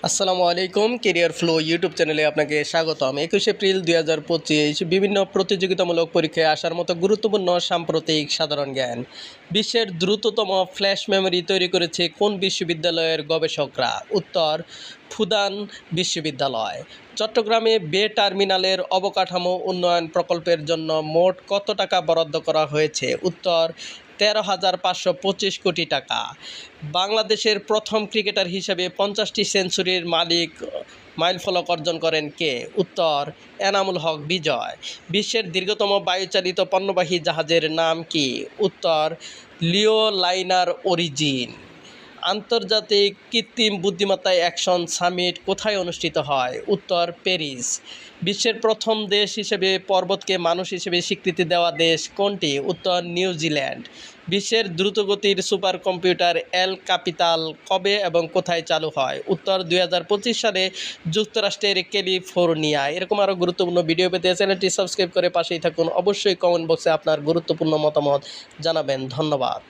আসসালামু আলাইকুম, career flow YouTube চ্যানেলে আপনাকে স্বাগতম। 21 এপ্রিল 2025 বিভিন্ন প্রতিযোগিতামূলক পরীক্ষায় আসার মতো গুরুত্বপূর্ণ সাম্প্রতিক সাধারণ জ্ঞান। বিশ্বের দ্রুততম ফ্ল্যাশ মেমোরি তৈরি করেছে কোন বিশ্ববিদ্যালয়ের গবেষকরা? উত্তর, ফুদান বিশ্ববিদ্যালয়। চট্টগ্রামে বে টার্মিনালের অবকাঠামো উন্নয়ন প্রকল্পের জন্য মোট কত টাকা বরাদ্দ করা হয়েছে? উত্তর, 13,525 কোটি টাকা। বাংলাদেশের প্রথম ক্রিকেটার হিসেবে 50টি সেঞ্চুরির মাইলফলক অর্জন করেন কে? উত্তর, এনামুল হক বিজয়। বিশ্বের দীর্ঘতম বায়ুচালিত পণ্যবাহী জাহাজের নাম কি? উত্তর, লিও লাইনার অরিজিন। আন্তর্জাতিক কৃত্রিম বুদ্ধিমত্তা অ্যাকশন সামিট কোথায় অনুষ্ঠিত হয়? উত্তর, প্যারিস। বিশ্বের প্রথম দেশ হিসেবে পর্বতকে মানুষ হিসেবে স্বীকৃতি দেওয়া দেশ কোনটি? উত্তর, নিউজিল্যান্ড। বিশ্বের দ্রুতগতির সুপার কম্পিউটার এল ক্যাপিটাল কবে এবং কোথায় চালু হয়? উত্তর, 2025 সালে যুক্তরাষ্ট্রের ক্যালিফোর্নিয়া। এরকম আরও গুরুত্বপূর্ণ ভিডিও পেতে চ্যানেলটি সাবস্ক্রাইব করে পাশেই থাকুন। অবশ্যই কমেন্ট বক্সে আপনার গুরুত্বপূর্ণ মতামত জানাবেন। ধন্যবাদ।